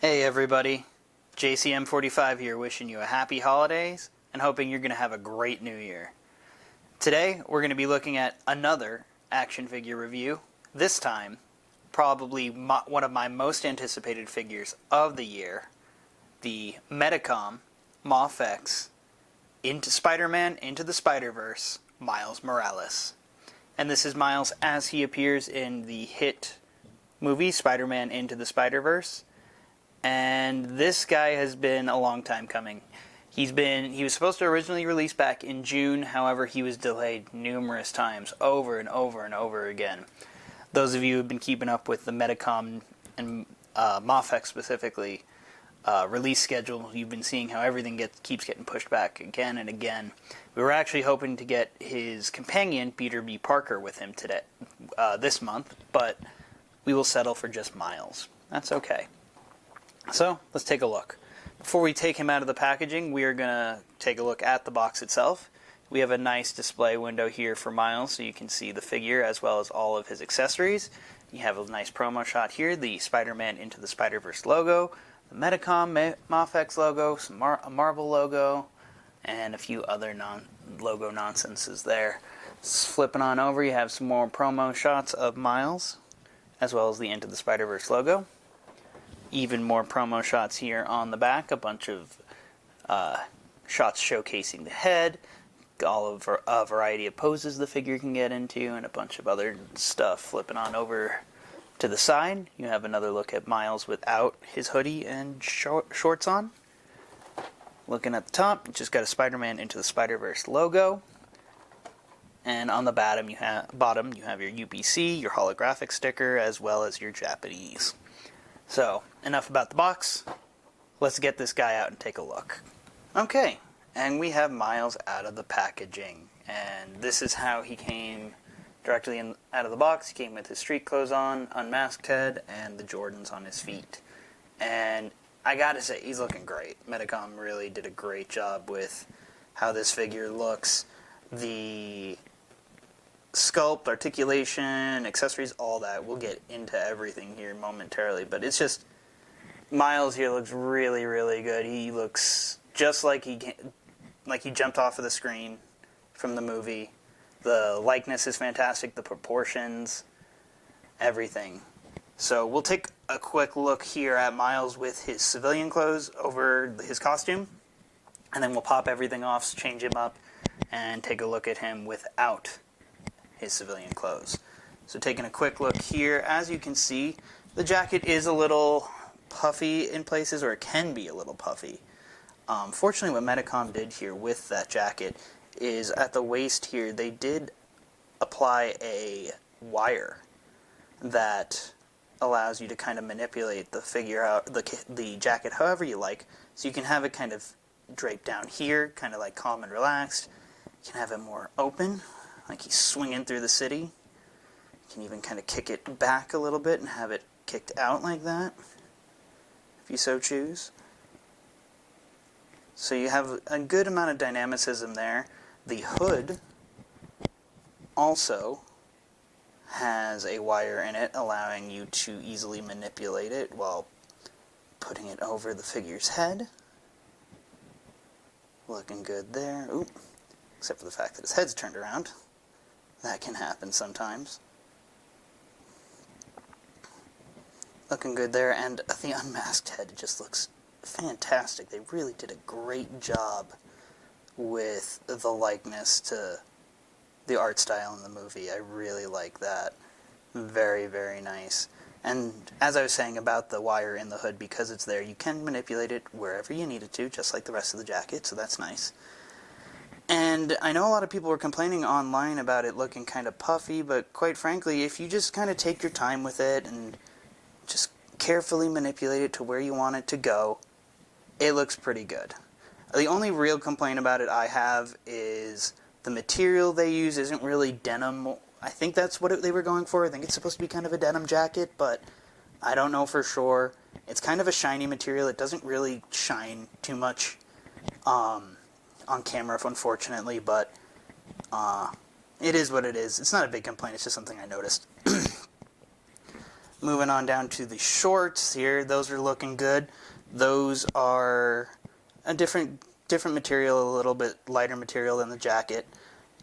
Hey everybody, JCM45 here wishing you a happy holidays and hoping you're going to have a great new year. Today we're going to be looking at another action figure review, this time probably one of my most anticipated figures of the year, the Medicom Mafex Into Spider-Man Into the Spider-Verse Miles Morales. And this is Miles as he appears in the hit movie Spider-Man Into the Spider-Verse. And this guy has been a long time coming. He was supposed to originally release back in June, however he was delayed numerous times, over and over and over again. Those of you who have been keeping up with the Medicom and Mafex specifically release schedule, you've been seeing how everything keeps getting pushed back again and again. We were actually hoping to get his companion, Peter B. Parker, with him today, this month, but we will settle for just Miles. That's okay. So, let's take a look. Before we take him out of the packaging, we are going to take a look at the box itself. We have a nice display window here for Miles, so you can see the figure as well as all of his accessories. You have a nice promo shot here, the Spider-Man Into the Spider-Verse logo, the Medicom Mafex logo, a Marvel logo, and a few other logo nonsenses there. Flipping on over, you have some more promo shots of Miles, as well as the Into the Spider-Verse logo. Even more promo shots here on the back, a bunch of shots showcasing the head, a variety of poses the figure can get into, and a bunch of other stuff. Flipping on over to the side, you have another look at Miles without his hoodie and shorts on. Looking at the top, you just got a Spider-Man Into the Spider-Verse logo. And on the bottom, you have your UPC, your holographic sticker, as well as your Japanese. So, enough about the box. Let's get this guy out and take a look. Okay, and we have Miles out of the packaging. And this is how he came directly out of the box. He came with his street clothes on, unmasked head, and the Jordans on his feet. And I gotta say, he's looking great. Medicom really did a great job with how this figure looks. The sculpt, articulation, accessories, all that. We'll get into everything here momentarily, but it's just Miles here looks really, really good. He looks just like he jumped off of the screen from the movie. The likeness is fantastic, the proportions, everything. So we'll take a quick look here at Miles with his civilian clothes over his costume, and then we'll pop everything off, change him up, and take a look at him without his civilian clothes. So taking a quick look here, as you can see, the jacket is a little puffy in places, or it can be a little puffy. Fortunately, what Medicom did here with that jacket is at the waist here, they did apply a wire that allows you to kind of manipulate the figure out, the jacket however you like. So you can have it kind of draped down here, kind of like calm and relaxed. You can have it more open, like he's swinging through the city. You can even kind of kick it back a little bit and have it kicked out like that, if you so choose. So you have a good amount of dynamicism there. The hood also has a wire in it, allowing you to easily manipulate it while putting it over the figure's head. Looking good there. Oop. Except for the fact that his head's turned around. That can happen sometimes. Looking good there, and the unmasked head just looks fantastic. They really did a great job with the likeness to the art style in the movie. I really like that. Very, very nice. And as I was saying about the wire in the hood, because it's there, you can manipulate it wherever you need it to, just like the rest of the jacket, so that's nice. And I know a lot of people were complaining online about it looking kind of puffy, but quite frankly, if you just kind of take your time with it and just carefully manipulate it to where you want it to go, it looks pretty good. The only real complaint about it I have is the material they use isn't really denim. I think that's what they were going for. I think it's supposed to be kind of a denim jacket, but I don't know for sure. It's kind of a shiny material. It doesn't really shine too much on camera, unfortunately, but it is what it is. It's not a big complaint, it's just something I noticed. Moving on down to the shorts here, those are looking good. Those are a different material, a little bit lighter material than the jacket.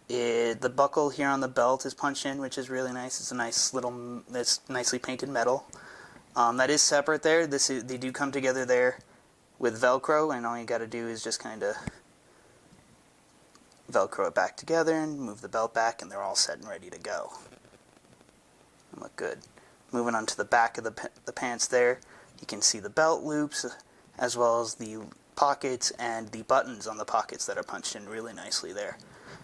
The buckle here on the belt is punched in, which is really nice. It's a nice little, it's nicely painted metal. That is separate there. They do come together there with Velcro, and all you got to do is just kind of Velcro it back together and move the belt back, and they're all set and ready to go. And look good. Moving on to the back of the pants there, you can see the belt loops as well as the pockets and the buttons on the pockets that are punched in really nicely there.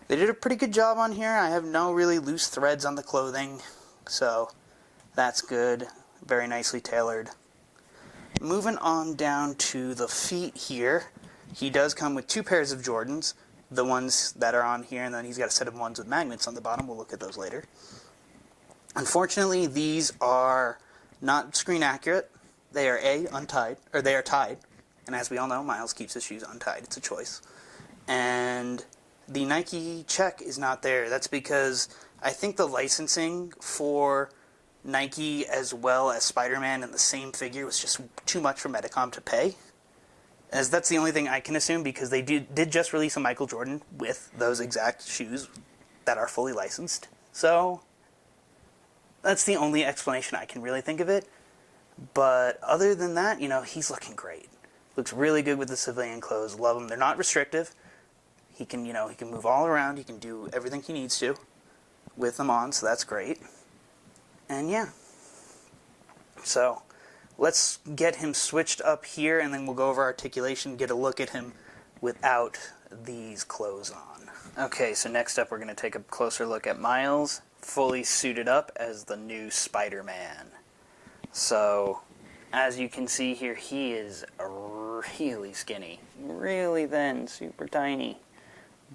They did a pretty good job on here. I have no really loose threads on the clothing, so that's good. Very nicely tailored. Moving on down to the feet here, he does come with 2 pairs of Jordans, the ones that are on here, and then he's got a set of ones with magnets on the bottom. We'll look at those later. Unfortunately, these are not screen accurate. They are untied, or they are tied, and as we all know, Miles keeps his shoes untied. It's a choice. And the Nike check is not there. That's because I think the licensing for Nike as well as Spider-Man in the same figure was just too much for Medicom to pay. As that's the only thing I can assume, because they did just release a Michael Jordan with those exact shoes that are fully licensed. So that's the only explanation I can really think of it. But other than that, you know, he's looking great. Looks really good with the civilian clothes. Love them. They're not restrictive. He can, you know, he can move all around. He can do everything he needs to with them on, so that's great. And yeah. So let's get him switched up here, and then we'll go over articulation, get a look at him without these clothes on. Okay, so next up we're going to take a closer look at Miles, fully suited up as the new Spider-Man. So, as you can see here, he is really skinny, really thin, super tiny.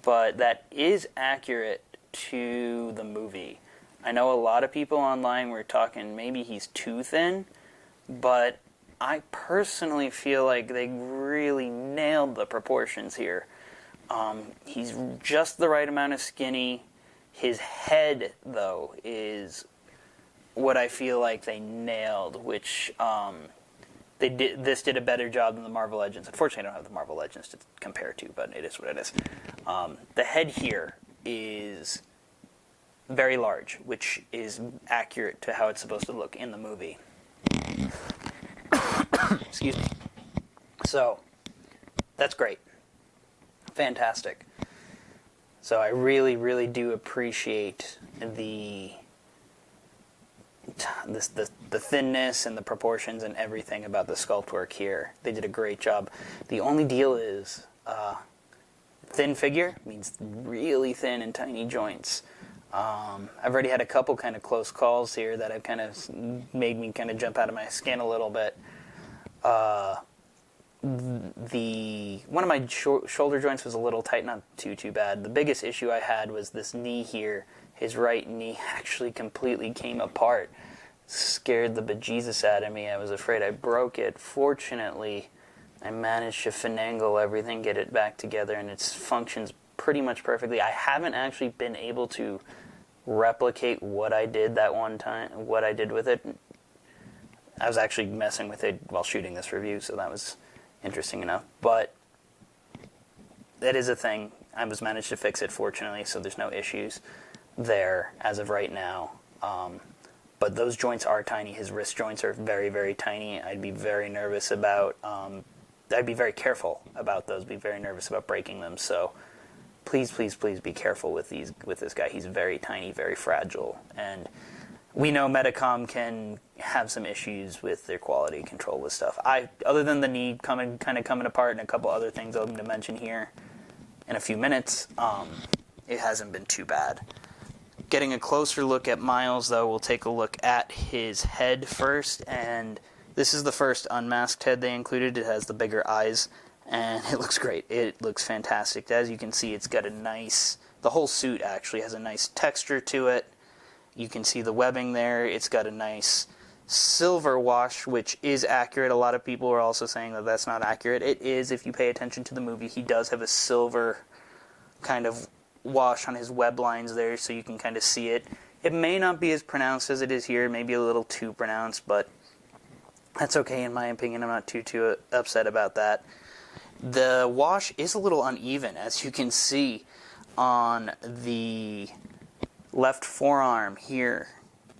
But that is accurate to the movie. I know a lot of people online were talking maybe he's too thin, but I personally feel like they really nailed the proportions here. He's just the right amount of skinny. His head, though, is what I feel like they nailed, which this did a better job than the Marvel Legends. Unfortunately, I don't have the Marvel Legends to compare to, but it is what it is. The head here is very large, which is accurate to how it's supposed to look in the movie. Excuse me. So, that's great. Fantastic. So I really, really do appreciate the thinness and the proportions and everything about the sculpt work here. They did a great job. The only deal is thin figure means really thin and tiny joints. I've already had a couple kind of close calls here that have kind of made me kind of jump out of my skin a little bit. One of my shoulder joints was a little tight, not too bad. The biggest issue I had was this knee here. His right knee actually completely came apart. Scared the bejesus out of me. I was afraid I broke it. Fortunately, I managed to finagle everything, get it back together, and it functions pretty much perfectly. I haven't actually been able to replicate what I did that one time, what I did with it. I was actually messing with it while shooting this review, so that was interesting enough. But that is a thing. I was managed to fix it, fortunately, so there's no issues there as of right now. But those joints are tiny. His wrist joints are very, very tiny. I'd be very nervous about, I'd be very careful about those, be very nervous about breaking them. So please, please, please be careful with this guy. He's very tiny, very fragile. And we know Medicom can have some issues with their quality control with stuff. Other than the knee coming apart and a couple other things I'm going to mention here in a few minutes, it hasn't been too bad. Getting a closer look at Miles, though, we'll take a look at his head first. And this is the first unmasked head they included. It has the bigger eyes, and it looks great. It looks fantastic. As you can see, it's got the whole suit actually has a nice texture to it. You can see the webbing there. It's got a nice silver wash, which is accurate. A lot of people are also saying that that's not accurate. It is, if you pay attention to the movie. He does have a silver kind of wash on his web lines there, so you can kind of see it. It may not be as pronounced as it is here, maybe a little too pronounced, but that's okay in my opinion. I'm not too upset about that. The wash is a little uneven, as you can see on the left forearm here.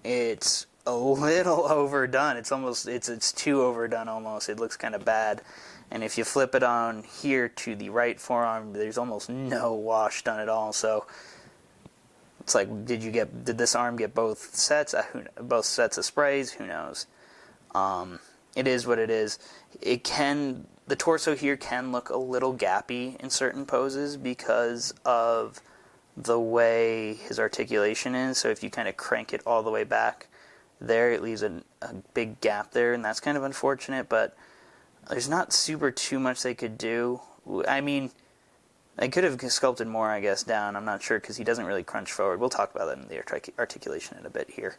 It's a little overdone. It's too overdone almost. It looks kind of bad. And if you flip it on here to the right forearm, there's almost no wash done at all. So it's like, did this arm get both sets? Both sets of sprays? Who knows? It is what it is. The torso here can look a little gappy in certain poses because of the way his articulation is. So if you kind of crank it all the way back there, it leaves a big gap there, and that's kind of unfortunate, but there's not too much they could do. I mean, they could have sculpted more, I guess, down. I'm not sure, because he doesn't really crunch forward. We'll talk about that in the articulation in a bit here.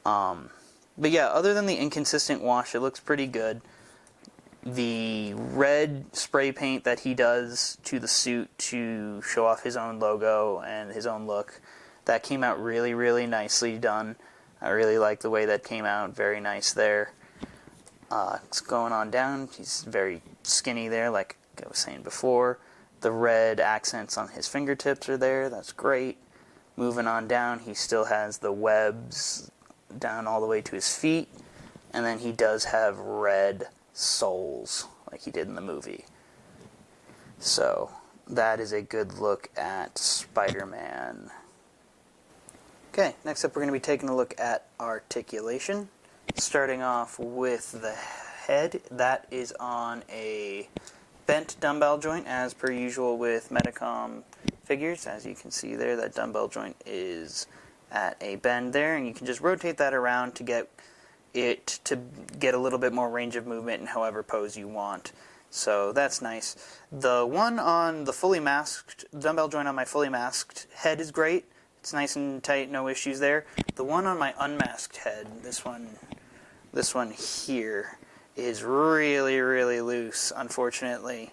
But yeah, other than the inconsistent wash, it looks pretty good. The red spray paint that he does to the suit to show off his own logo and his own look, that came out really, really nicely done. I really like the way that came out. Very nice there. It's going on down. He's very skinny there, like I was saying before. The red accents on his fingertips are there. That's great. Moving on down, he still has the webs down all the way to his feet. And then he does have red soles, like he did in the movie. So that is a good look at Spider-Man. Okay, next up we're going to be taking a look at articulation. Starting off with the head. That is on a bent dumbbell joint, as per usual with Medicom figures. As you can see there, that dumbbell joint is at a bend there, and you can just rotate that around to get it to get a little bit more range of movement in however pose you want. So that's nice. The one on the fully masked dumbbell joint on my fully masked head is great. It's nice and tight, no issues there. The one on my unmasked head, this one here, is really, really loose, unfortunately.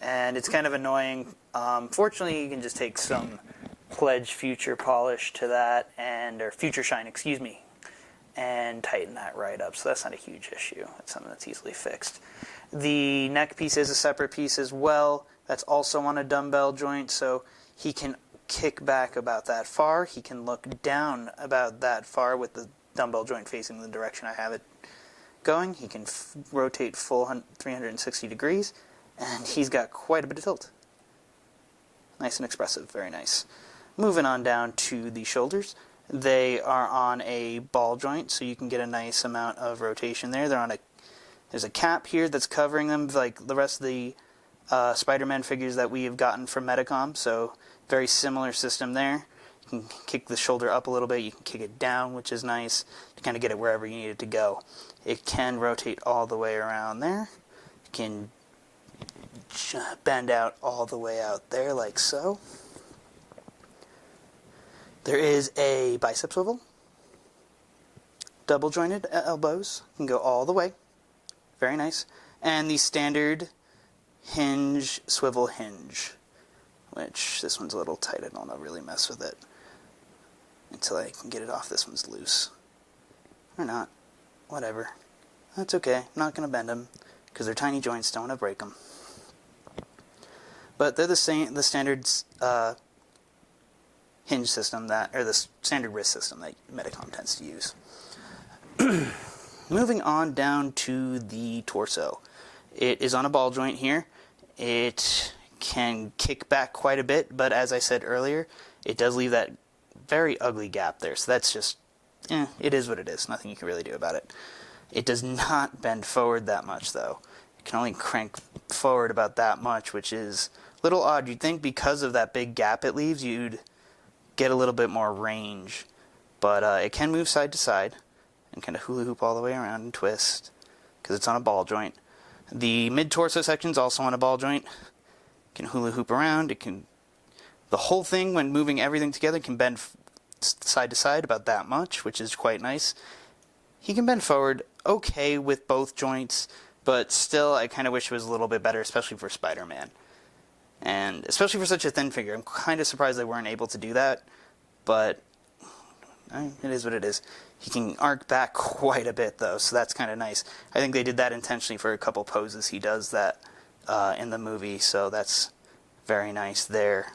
And it's kind of annoying. Fortunately, you can just take some Pledge Future polish to that, or Future Shine, excuse me, and tighten that right up. So that's not a huge issue. That's something that's easily fixed. The neck piece is a separate piece as well. That's also on a dumbbell joint, so he can kick back about that far. He can look down about that far with the dumbbell joint facing the direction I have it going. He can rotate full 360 degrees, and he's got quite a bit of tilt. Nice and expressive, very nice. Moving on down to the shoulders. They are on a ball joint, so you can get a nice amount of rotation there. There's a cap here that's covering them, like the rest of the Spider-Man figures that we have gotten from Medicom, so very similar system there. You can kick the shoulder up a little bit, you can kick it down, which is nice, to kind of get it wherever you need it to go. It can rotate all the way around there. You can bend out all the way out there, like so. There is a bicep swivel. Double jointed elbows. You can go all the way. Very nice. And the standard hinge, swivel hinge. Which, this one's a little tight. I don't want to really mess with it until I can get it off. This one's loose. Or not. Whatever. That's okay. I'm not going to bend them, because they're tiny joints. Don't want to break them. But they're the standard hinge system or the standard wrist system that Medicom tends to use. Moving on down to the torso. It is on a ball joint here. It can kick back quite a bit, but as I said earlier, it does leave that very ugly gap there. So that's just, it is what it is. Nothing you can really do about it. It does not bend forward that much, though. It can only crank forward about that much, which is a little odd. You'd think because of that big gap it leaves, you'd get a little bit more range. But it can move side to side and kind of hula hoop all the way around and twist, because it's on a ball joint. The mid-torso section is also on a ball joint. It can hula hoop around. The whole thing, when moving everything together, can bend side to side about that much, which is quite nice. He can bend forward okay with both joints, but still I kind of wish it was a little bit better, especially for Spider-Man. And especially for such a thin figure. I'm kind of surprised they weren't able to do that, but it is what it is. He can arc back quite a bit, though, so that's kind of nice. I think they did that intentionally for a couple poses he does that in the movie, so that's very nice there.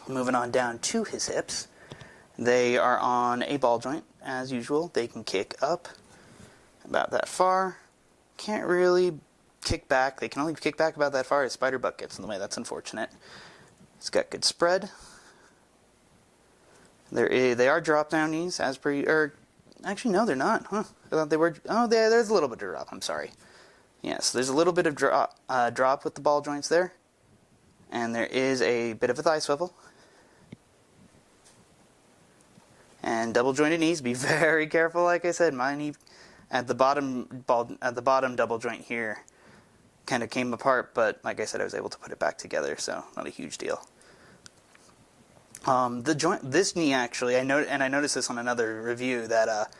Moving on down to his hips. They are on a ball joint, as usual. They can kick up about that far. Can't really kick back. They can only kick back about that far. His spider butt gets in the way. That's unfortunate. It's got good spread. They are drop down knees, as per, or actually no, they're not. Huh? I thought they were. Oh, there's a little bit of drop. I'm sorry. Yes, there's a little bit of drop with the ball joints there, and there is a bit of a thigh swivel. And double jointed knees. Be very careful. Like I said, my knee at the bottom double joint here kind of came apart, but like I said, I was able to put it back together, so not a huge deal. This knee actually, I noticed this on another review that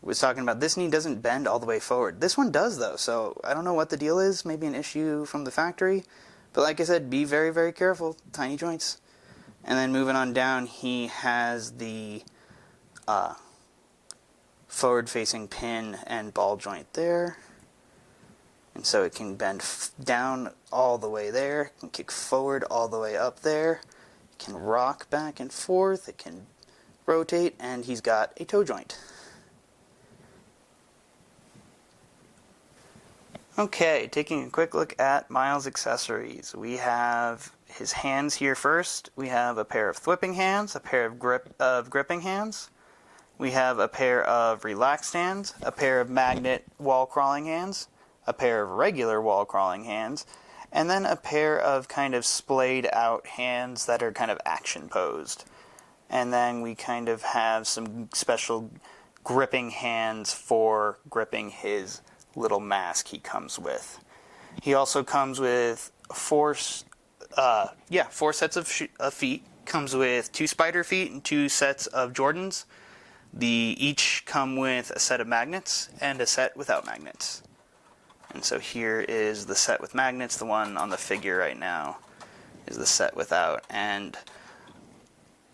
was talking about this knee doesn't bend all the way forward. This one does though, so I don't know what the deal is. Maybe an issue from the factory, but like I said, be very, very careful. Tiny joints. And then moving on down, he has the forward-facing pin and ball joint there. And so it can bend down all the way there, it can kick forward all the way up there, it can rock back and forth, it can rotate, and he's got a toe joint. Okay, taking a quick look at Miles' accessories. We have his hands here first. We have a pair of thwipping hands, a pair of gripping hands. We have a pair of relaxed hands, a pair of magnet wall crawling hands, a pair of regular wall crawling hands, and then a pair of kind of splayed out hands that are kind of action posed. And then we kind of have some special gripping hands for gripping his little mask he comes with. He also comes with four sets of feet. Comes with 2 spider feet and 2 sets of Jordans. Each come with a set of magnets and a set without magnets. And so here is the set with magnets. The one on the figure right now is the set without. And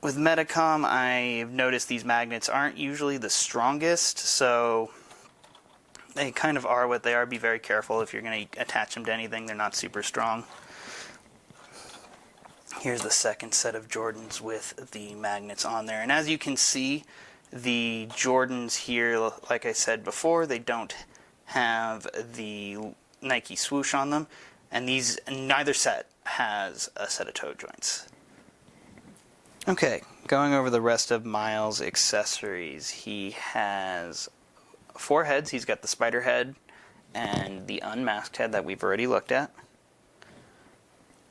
with Medicom, I've noticed these magnets aren't usually the strongest, so they kind of are what they are. Be very careful if you're going to attach them to anything. They're not super strong. Here's the second set of Jordans with the magnets on there. And as you can see, the Jordans here, like I said before, they don't have the Nike swoosh on them, and neither set has a set of toe joints. Okay, going over the rest of Miles' accessories. He has 4 heads. He's got the spider head and the unmasked head that we've already looked at.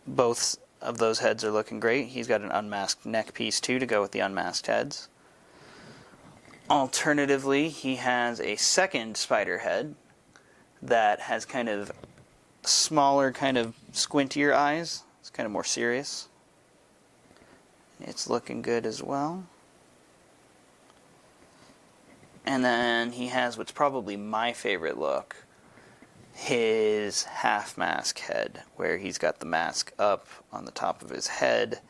Both of those heads are looking great. He's got an unmasked neck piece too to go with the unmasked heads. Alternatively, he has a second spider head that has kind of smaller, kind of squintier eyes. It's kind of more serious. It's looking good as well. And then he has what's probably my favorite look, his half mask head, where he's got the mask up on the top of his head,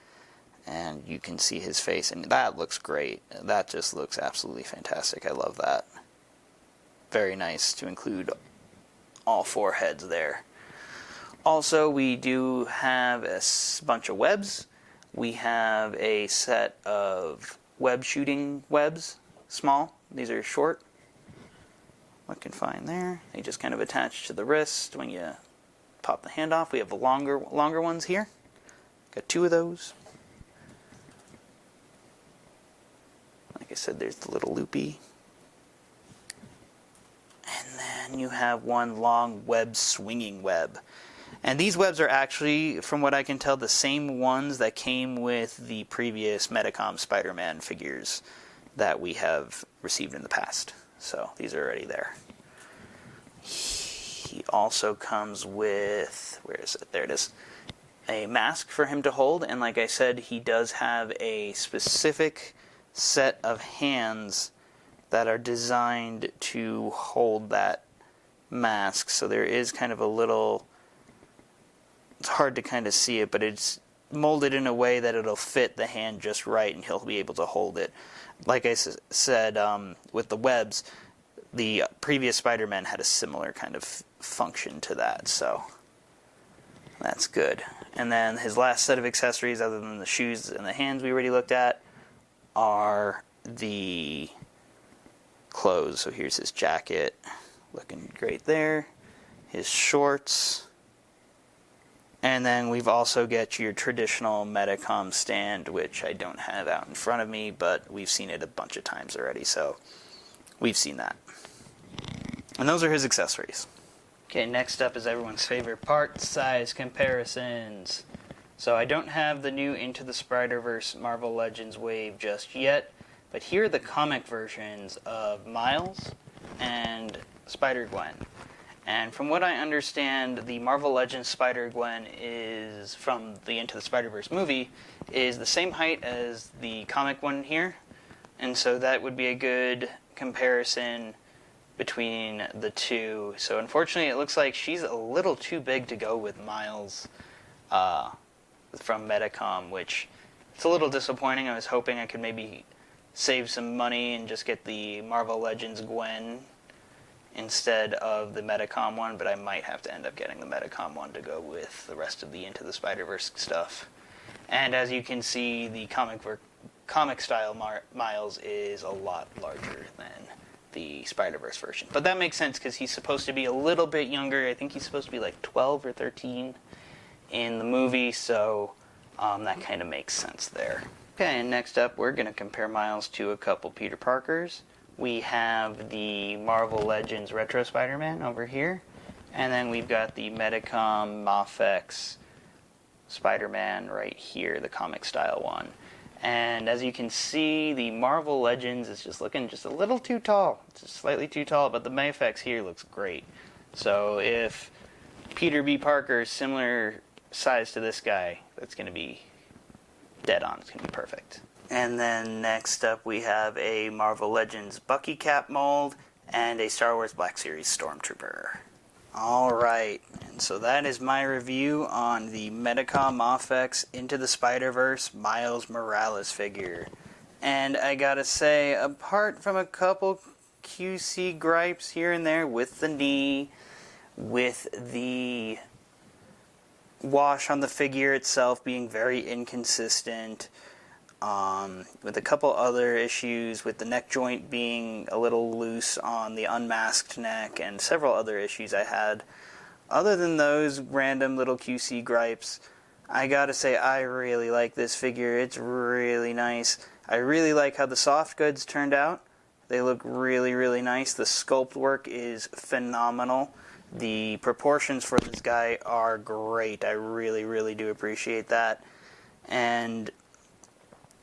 and you can see his face, and that looks great. That just looks absolutely fantastic. I love that. Very nice to include all 4 heads there. Also, we do have a bunch of webs. We have a set of web shooting webs, small. These are short. Looking fine there. They just kind of attach to the wrist when you pop the hand off. We have the longer ones here. Got 2 of those. Like I said, there's the little loopy. And then you have one long web swinging web. And these webs are actually, from what I can tell, the same ones that came with the previous Medicom Spider-Man figures that we have received in the past. So these are already there. He also comes with, where is it? There it is. A mask for him to hold, and like I said, he does have a specific set of hands that are designed to hold that mask. So there is kind of a little, it's hard to kind of see it, but it's molded in a way that it'll fit the hand just right, and he'll be able to hold it. Like I said, with the webs, the previous Spider-Man had a similar kind of function to that, so that's good. And then his last set of accessories, other than the shoes and the hands we already looked at, are the clothes. So here's his jacket, looking great there, his shorts, and then we've also got your traditional Medicom stand, which I don't have out in front of me, but we've seen it a bunch of times already, so we've seen that. And those are his accessories. Okay, next up is everyone's favorite part, size comparisons. So I don't have the new Into the Spider-Verse Marvel Legends wave just yet, but here are the comic versions of Miles and Spider-Gwen. And from what I understand, the Marvel Legends Spider-Gwen is, from the Into the Spider-Verse movie, is the same height as the comic one here. And so that would be a good comparison between the two. So unfortunately, it looks like she's a little too big to go with Miles from Medicom, which it's a little disappointing. I was hoping I could maybe save some money and just get the Marvel Legends Gwen instead of the Medicom one, but I might have to end up getting the Medicom one to go with the rest of the Into the Spider-Verse stuff. And as you can see, the comic style Miles is a lot larger than the Spider-Verse version. But that makes sense because he's supposed to be a little bit younger. I think he's supposed to be like 12 or 13 in the movie, so that kind of makes sense there. Okay, and next up we're going to compare Miles to a couple Peter Parkers. We have the Marvel Legends Retro Spider-Man over here, and then we've got the Medicom Mafex Spider-Man right here, the comic style one. And as you can see, the Marvel Legends is just looking just a little too tall, just slightly too tall, but the Mafex here looks great. So if Peter B. Parker is similar size to this guy, that's going to be dead on. It's going to be perfect. And then next up we have a Marvel Legends Bucky Cap mold and a Star Wars Black Series Stormtrooper. Alright, and so that is my review on the Medicom Mafex Into the Spider-Verse Miles Morales figure. And I gotta say, apart from a couple QC gripes here and there with the knee, with the wash on the figure itself being very inconsistent, with a couple other issues with the neck joint being a little loose on the unmasked neck, and several other issues I had. Other than those random little QC gripes, I gotta say I really like this figure. It's really nice. I really like how the soft goods turned out. They look really, really nice. The sculpt work is phenomenal. The proportions for this guy are great. I really, really do appreciate that. And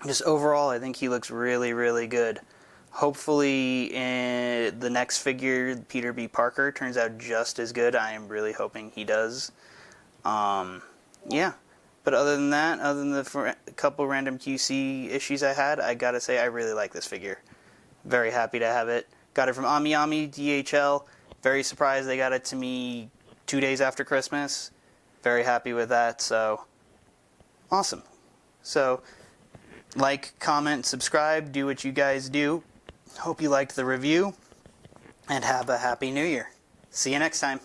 just overall, I think he looks really, really good. Hopefully, in the next figure, Peter B. Parker, turns out just as good. I am really hoping he does. Yeah. But other than that, other than the couple random QC issues I had, I gotta say I really like this figure. Very happy to have it. Got it from Ami Ami DHL. Very surprised they got it to me 2 days after Christmas. Very happy with that, so awesome. So, like, comment, subscribe, do what you guys do. Hope you liked the review, and have a Happy New Year. See you next time.